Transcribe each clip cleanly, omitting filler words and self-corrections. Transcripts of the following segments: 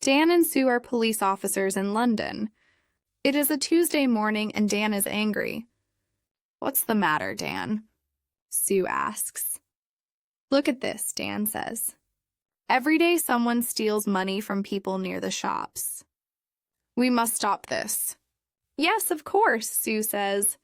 Dan and Sue are police officers in London. It is a Tuesday morning and Dan is angry. "What's the matter, Dan?" Sue asks. "Look at this," Dan says. "Every day someone steals money from people near the shops. We must stop this." "Yes, of course," Sue says.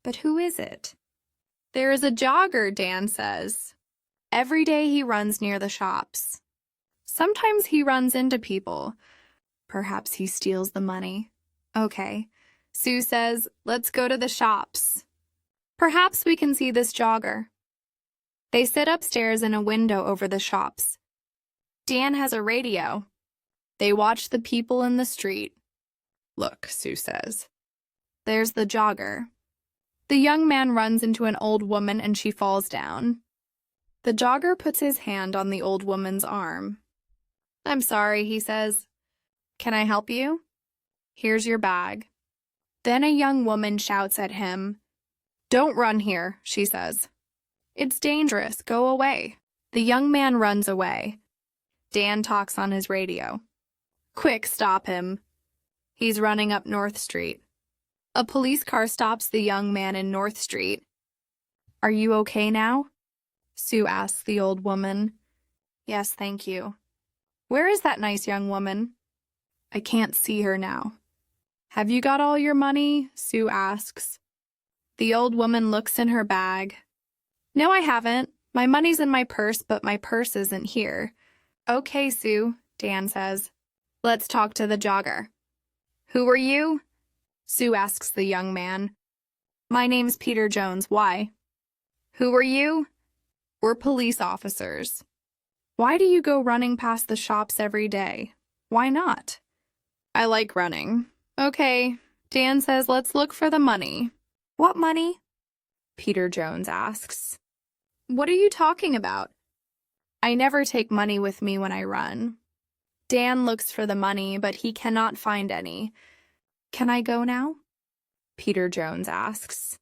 "But who is it?" "There is a jogger," Dan says. "Every day he runs near the shops. Sometimes he runs into people. Perhaps he steals the money." "Okay," Sue says, "let's go to the shops. Perhaps we can see this jogger." They sit upstairs in a window over the shops. Dan has a radio. They watch the people in the street. "Look," Sue says. "There's the jogger." The young man runs into an old woman and she falls down. The jogger puts his hand on the old woman's arm. "I'm sorry," he says. "Can I help you? Here's your bag." Then a young woman shouts at him. "Don't run here," she says. "It's dangerous. Go away." The young man runs away. Dan talks on his radio. "Quick, stop him. He's running up North Street." A police car stops the young man in North Street. "Are you okay now?" Sue asks the old woman. "Yes, thank you." "Where is that nice young woman?" "I can't see her now." "Have you got all your money?" Sue asks. The old woman looks in her bag. "No, I haven't. My money's in my purse, but my purse isn't here." "Okay, Sue," Dan says. "Let's talk to the jogger." "Who are you?" Sue asks the young man. "My name's Peter Jones. Why?" "Who are you?" "We're police officers." "Why do you go running past the shops every day?" "Why not?" "I like running." "Okay." Dan says, "Let's look for the money." "What money?" Peter Jones asks. "What are you talking about?" "I never take money with me when I run." Dan looks for the money, but he cannot find any. "Can I go now?" Peter Jones asks.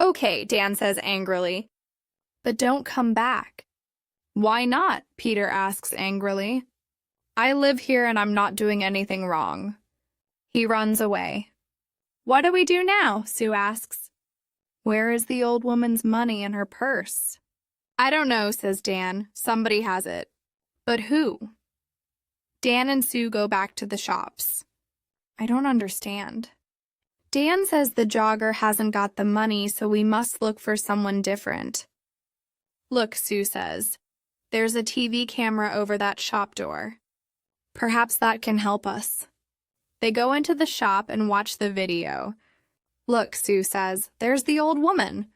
"Okay," Dan says angrily. "But don't come back." "Why not?" Peter asks angrily. "I live here and I'm not doing anything wrong." He runs away. "What do we do now?" Sue asks. "Where is the old woman's money in her purse?" "I don't know," says Dan. "Somebody has it." "But who?" Dan and Sue go back to the shops. "I don't understand." Dan says the jogger hasn't got the money, so we must look for someone different. "Look," Sue says. "There's a TV camera over that shop door. Perhaps that can help us." They go into the shop and watch the video. "Look," Sue says, "there's the old woman.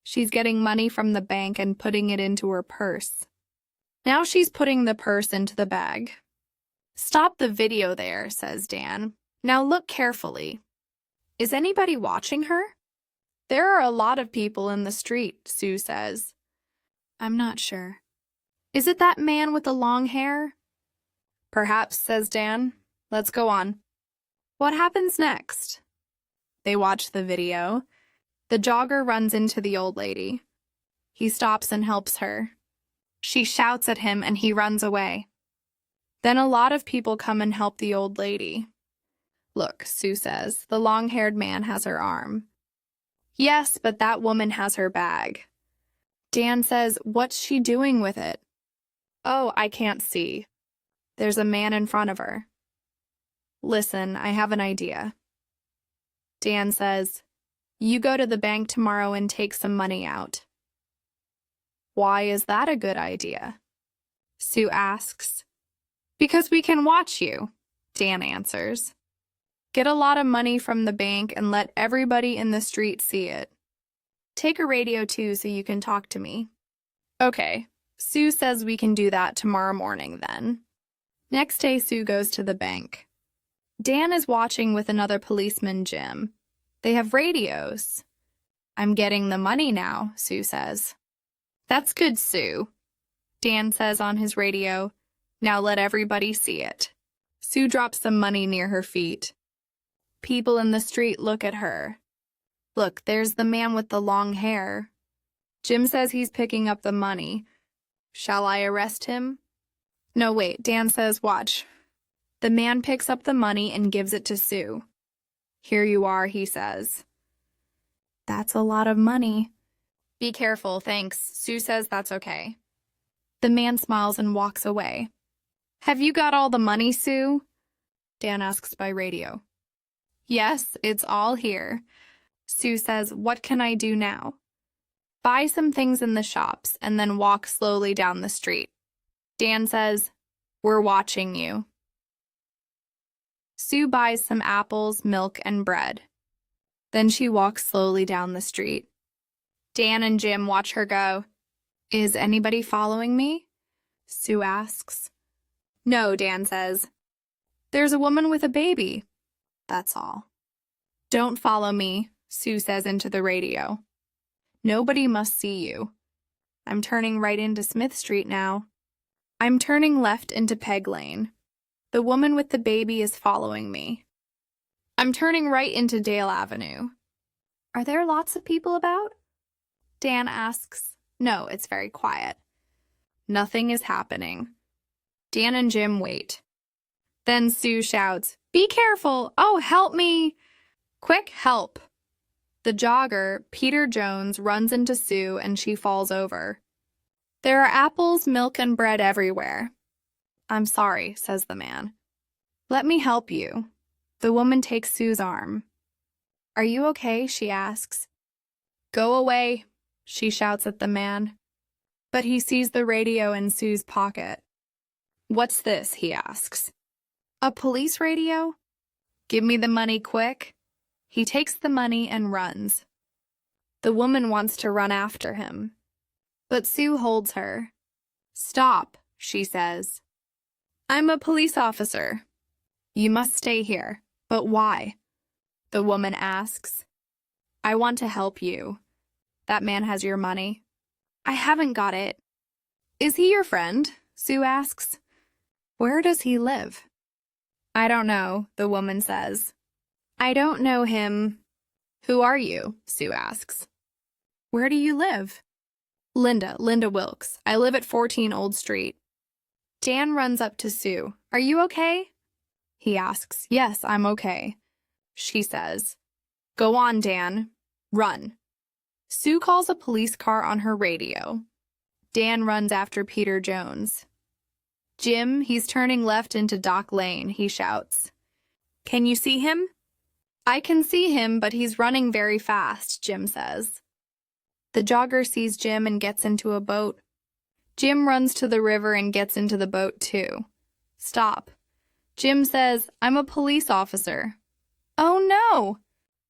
She's getting money from the bank and putting it into her purse. Now she's putting the purse into the bag." "Stop the video there," says Dan. "Now look carefully. Is anybody watching her?" "There are a lot of people in the street," Sue says. "I'm not sure. Is it that man with the long hair?" "Perhaps," says Dan. "Let's go on." What happens next? They watch the video. The jogger runs into the old lady. He stops and helps her. She shouts at him and he runs away. Then a lot of people come and help the old lady. "Look," Sue says, "the long-haired man has her arm." "Yes, but that woman has her bag." Dan says, "What's she doing with it?" "Oh, I can't see. There's a man in front of her." "Listen, I have an idea." Dan says, "You go to the bank tomorrow and take some money out." "Why is that a good idea?" Sue asks. "Because we can watch you," Dan answers. "Get a lot of money from the bank and let everybody in the street see it. Take a radio too so you can talk to me." "Okay." Sue says we can do that tomorrow morning then. Next day, Sue goes to the bank. Dan is watching with another policeman, Jim. They have radios. "I'm getting the money now," Sue says. "That's good, Sue." Dan says on his radio, "Now let everybody see it." Sue drops some money near her feet. People in the street look at her. "Look, there's the man with the long hair." Jim says he's picking up the money. "Shall I arrest him?" "No, wait," Dan says, "watch." The man picks up the money and gives it to Sue. "Here you are," he says. "That's a lot of money." "Be careful, thanks." Sue says that's okay. The man smiles and walks away. "Have you got all the money, Sue?" Dan asks by radio. "Yes, it's all here." Sue says, "What can I do now?" "Buy some things in the shops and then walk slowly down the street." Dan says, "We're watching you." Sue buys some apples, milk, and bread. Then she walks slowly down the street. Dan and Jim watch her go. "Is anybody following me?" Sue asks. "No," Dan says. "There's a woman with a baby. That's all." "Don't follow me," Sue says into the radio. "Nobody must see you. I'm turning right into Smith Street now. I'm turning left into Peg Lane. The woman with the baby is following me. I'm turning right into Dale Avenue." "Are there lots of people about?" Dan asks. "No, it's very quiet." Nothing is happening. Dan and Jim wait. Then Sue shouts, "Be careful! Oh, help me! Quick, help!" The jogger, Peter Jones, runs into Sue and she falls over. There are apples, milk, and bread everywhere. "I'm sorry," says the man. "Let me help you." The woman takes Sue's arm. "Are you okay?" she asks. "Go away," she shouts at the man. But he sees the radio in Sue's pocket. "What's this?" he asks. "A police radio?" "Give me the money quick." He takes the money and runs. The woman wants to run after him, but Sue holds her. "Stop," she says. "I'm a police officer." "You must stay here." "But why?" the woman asks. "I want to help you. That man has your money." "I haven't got it." "Is he your friend?" Sue asks. "Where does he live?" "I don't know," the woman says. "I don't know him." "Who are you?" Sue asks. "Where do you live?" Linda Wilkes. I live at 14 Old Street." Dan runs up to Sue. "Are you okay?" He asks. "Yes, I'm okay." She says, "Go on, Dan. Run." Sue calls a police car on her radio. Dan runs after Peter Jones. "Jim, he's turning left into Dock Lane," he shouts. "Can you see him?" "I can see him, but he's running very fast," Jim says. The jogger sees Jim and gets into a boat. Jim runs to the river and gets into the boat too. "Stop." Jim says, "I'm a police officer." "Oh no!"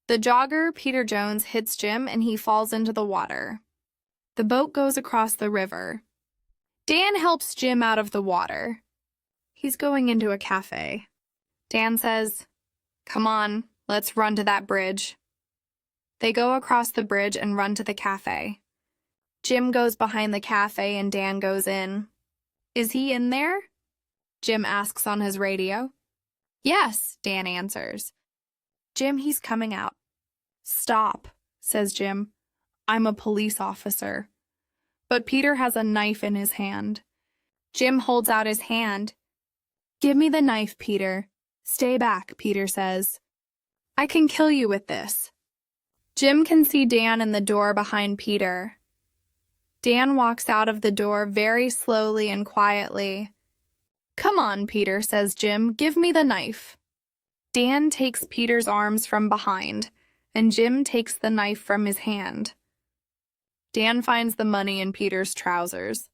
The jogger, Peter Jones, hits Jim and he falls into the water. The boat goes across the river. Dan helps Jim out of the water. He's going into a cafe. Dan says, "Come on, let's run to that bridge." They go across the bridge and run to the cafe. Jim goes behind the cafe and Dan goes in. "Is he in there?" Jim asks on his radio. "Yes," Dan answers. "Jim, he's coming out." "Stop," says Jim. "I'm a police officer." But Peter has a knife in his hand. Jim holds out his hand. "Give me the knife, Peter." "Stay back," Peter says. "I can kill you with this." Jim can see Dan in the door behind Peter. Dan walks out of the door very slowly and quietly. "Come on, Peter," says Jim. "Give me the knife." Dan takes Peter's arms from behind, and Jim takes the knife from his hand. Dan finds the money in Peter's trousers.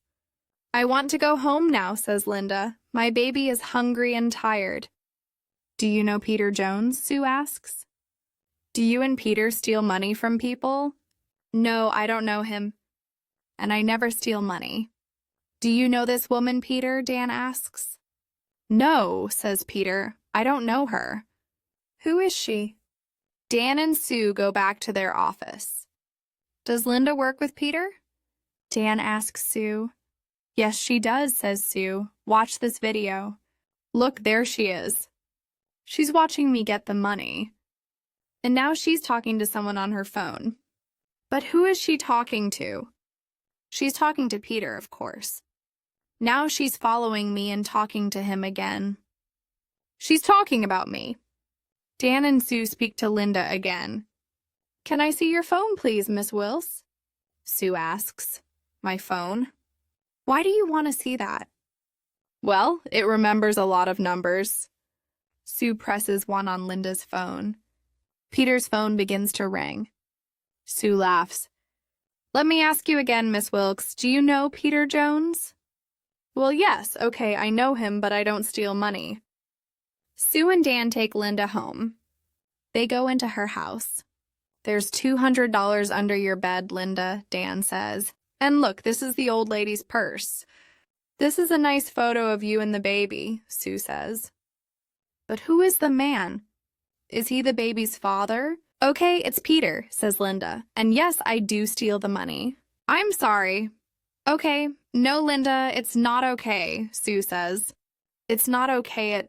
"I want to go home now," says Linda. "My baby is hungry and tired." "Do you know Peter Jones?" Sue asks. "Do you and Peter steal money from people?" "No, I don't know him. And I never steal money." "Do you know this woman, Peter?" Dan asks. "No," says Peter. "I don't know her." "Who is she?" Dan and Sue go back to their office. "Does Linda work with Peter?" Dan asks Sue. "Yes, she does," says Sue. "Watch this video. Look, there she is. She's watching me get the money. And now she's talking to someone on her phone. But who is she talking to?" "She's talking to Peter, of course. Now she's following me and talking to him again." She's talking about me. Dan and Sue speak to Linda again. Can I see your phone, please, Miss Wills? Sue asks. My phone? Why do you want to see that? Well, it remembers a lot of numbers. Sue presses one on Linda's phone. Peter's phone begins to ring. Sue laughs. Let me ask you again, Miss Wilkes, do you know Peter Jones? Well, yes, okay, I know him, but I don't steal money. Sue and Dan take Linda home. They go into her house. There's $200 under your bed, Linda, Dan says. And look, this is the old lady's purse. This is a nice photo of you and the baby, Sue says. But who is the man? Is he the baby's father? Okay, it's Peter, says Linda. And yes, I do steal the money. I'm sorry. Okay, no, Linda, it's not okay, Sue says. It's not okay at